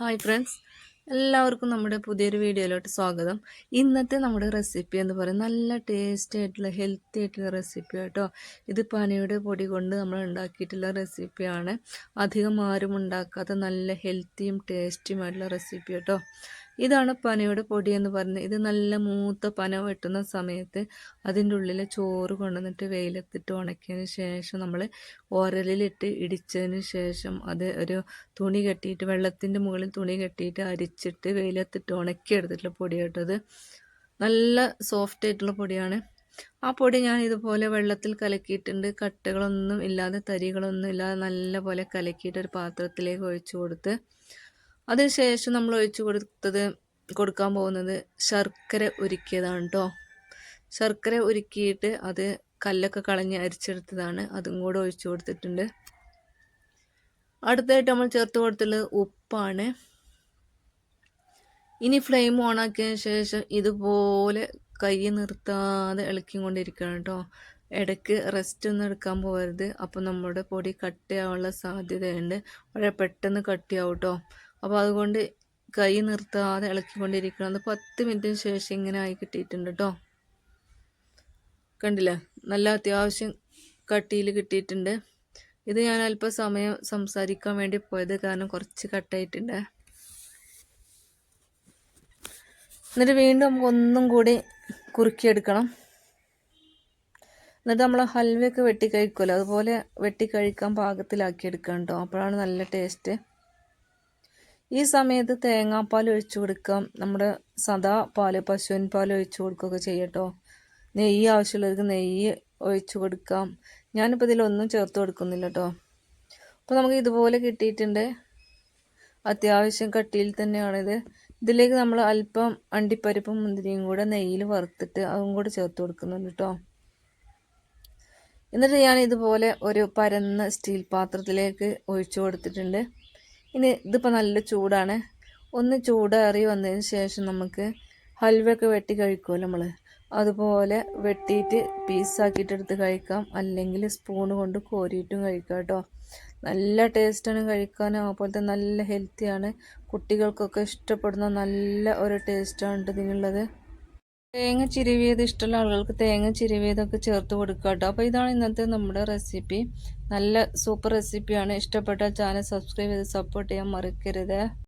Hi friends, എല്ലാവർക്കും നമ്മുടെ പുതിയൊരു വീഡിയോയിലോട്ട് സ്വാഗതം. ഇന്നത്തെ നമ്മുടെ റെസിപ്പി എന്ന് പറയുന്നത് നല്ല ടേസ്റ്റി ആയിട്ടുള്ള ഹെൽത്തി ആയിട്ടുള്ള റെസിപ്പി കേട്ടോ. ഇത് പനയുടെ പൊടി കൊണ്ട് നമ്മൾ ഉണ്ടാക്കിയിട്ടുള്ള റെസിപ്പിയാണ്. അധികം ആരും ഉണ്ടാക്കാത്ത നല്ല ഹെൽത്തിയും ടേസ്റ്റിയുമായിട്ടുള്ള റെസിപ്പി കേട്ടോ. ഇതാണ് പനയുടെ പൊടി എന്ന് പറയുന്നത്. ഇത് നല്ല മൂത്ത പന വെട്ടുന്ന സമയത്ത് അതിൻ്റെ ഉള്ളിൽ ചോറ് കൊണ്ടുവന്നിട്ട് വെയിലത്തിട്ട് ഉണക്കിയതിന് ശേഷം നമ്മൾ ഉരലിലിട്ട് ഇടിച്ചതിന് ശേഷം അത് ഒരു തുണി കെട്ടിയിട്ട് വെള്ളത്തിൻ്റെ മുകളിൽ തുണി കെട്ടിയിട്ട് അരിച്ചിട്ട് വെയിലത്തിട്ട് ഉണക്കിയെടുത്തിട്ടുള്ള പൊടി കേട്ടത്. നല്ല സോഫ്റ്റ് ആയിട്ടുള്ള പൊടിയാണ്. ആ പൊടി ഞാൻ ഇതുപോലെ വെള്ളത്തിൽ കലക്കിയിട്ടുണ്ട്. കട്ടകളൊന്നും ഇല്ലാതെ തരികളൊന്നും ഇല്ലാതെ നല്ല പോലെ കലക്കിയിട്ട് ഒരു പാത്രത്തിലേക്ക് ഒഴിച്ചു കൊടുത്ത് അതിനുശേഷം നമ്മൾ കൊടുക്കാൻ പോകുന്നത് ശർക്കര ഉരുക്കിയതാണ് കേട്ടോ. ശർക്കര ഉരുക്കിയിട്ട് അത് കല്ലൊക്കെ കളഞ്ഞ് അരിച്ചെടുത്തതാണ്. അതും കൂടെ ഒഴിച്ചു കൊടുത്തിട്ടുണ്ട്. അടുത്തായിട്ട് നമ്മൾ ചേർത്ത് കൊടുത്തുള്ളത് ഉപ്പാണ്. ഇനി ഫ്ലെയിം ഓൺ ആക്കിയതിന് ശേഷം ഇതുപോലെ കൈ നിർത്താതെ ഇളക്കിക്കൊണ്ടിരിക്കണം കേട്ടോ. ഇടയ്ക്ക് റെസ്റ്റ് ഒന്നും എടുക്കാൻ പോകരുത്. അപ്പോൾ നമ്മുടെ പൊടി കട്ടിയാവാനുള്ള സാധ്യതയുണ്ട്. വളരെ പെട്ടെന്ന് കട്ടിയാവും കേട്ടോ. അപ്പോൾ അതുകൊണ്ട് കൈ നിർത്താതെ ഇളക്കിക്കൊണ്ടിരിക്കണം. അത് 10 മിനിറ്റിന് ശേഷം ഇങ്ങനെ ആയി കിട്ടിയിട്ടുണ്ട് കേട്ടോ. കണ്ടില്ലേ, നല്ല അത്യാവശ്യം കട്ടിയിൽ കിട്ടിയിട്ടുണ്ട്. ഇത് ഞാൻ അല്പം സമയം സംസാരിക്കാൻ വേണ്ടി പോയത് കാരണം കുറച്ച് കട്ടായിട്ടുണ്ട്. എന്നിട്ട് വീണ്ടും നമുക്ക് ഒന്നും കൂടി കുറുക്കിയെടുക്കണം. എന്നിട്ട് നമ്മൾ ഹൽവയൊക്കെ വെട്ടി കഴിക്കുമല്ലോ, അതുപോലെ വെട്ടി കഴിക്കാൻ പാകത്തിലാക്കിയെടുക്കണം കേട്ടോ. അപ്പോഴാണ് നല്ല ടേസ്റ്റ്. ഈ സമയത്ത് തേങ്ങാപ്പാൽ ഒഴിച്ചു കൊടുക്കാം. നമ്മുടെ സാദാ പാൽ, പശുവിൻ പാൽ ഒഴിച്ചു കൊടുക്കുകയൊക്കെ ചെയ്യട്ടോ. നെയ്യ് ആവശ്യമുള്ളവർക്ക് നെയ്യ് ഒഴിച്ചു കൊടുക്കാം. ഞാനിപ്പോൾ ഇതിലൊന്നും ചേർത്ത് കൊടുക്കുന്നില്ല കേട്ടോ. അപ്പോൾ നമുക്ക് ഇതുപോലെ കിട്ടിയിട്ടുണ്ട്. അത്യാവശ്യം കട്ടിയിൽ തന്നെയാണിത്. ഇതിലേക്ക് നമ്മൾ അല്പം അണ്ടിപ്പരിപ്പും മുന്തിരിയും കൂടെ നെയ്യിൽ വറുത്തിട്ട് അതും കൂടെ ചേർത്ത് കൊടുക്കുന്നുണ്ട് കേട്ടോ. എന്നിട്ട് ഞാൻ ഇതുപോലെ ഒരു പരന്ന സ്റ്റീൽ പാത്രത്തിലേക്ക് ഒഴിച്ചു കൊടുത്തിട്ടുണ്ട്. ഇനി ഇതിപ്പോൾ നല്ല ചൂടാണ്. ഒന്ന് ചൂടേറി വന്നതിന് ശേഷം നമുക്ക് ഹൽവയൊക്കെ വെട്ടി കഴിക്കുമല്ലോ നമ്മൾ, അതുപോലെ വെട്ടിയിട്ട് പീസാക്കിയിട്ട് എടുത്ത് കഴിക്കാം. അല്ലെങ്കിൽ സ്പൂൺ കൊണ്ട് കോരിയിട്ടും കഴിക്കാം കേട്ടോ. നല്ല ടേസ്റ്റാണ് കഴിക്കാൻ. അതുപോലത്തെ നല്ല ഹെൽത്തിയാണ്. കുട്ടികൾക്കൊക്കെ ഇഷ്ടപ്പെടുന്ന നല്ല ഒരു ടേസ്റ്റാണ് ഇതിനുള്ളത്. തേങ്ങ ചിരവിയത് ഇഷ്ടമുള്ള ആളുകൾക്ക് തേങ്ങ ചിരവിയതൊക്കെ ചേർത്ത് കൊടുക്കുക കേട്ടോ. അപ്പോൾ ഇതാണ് ഇന്നത്തെ നമ്മുടെ റെസിപ്പി. നല്ല സൂപ്പർ റെസിപ്പിയാണ്. ഇഷ്ടപ്പെട്ട ചാനൽ സബ്സ്ക്രൈബ് ചെയ്ത് സപ്പോർട്ട് ചെയ്യാൻ മറക്കരുത്.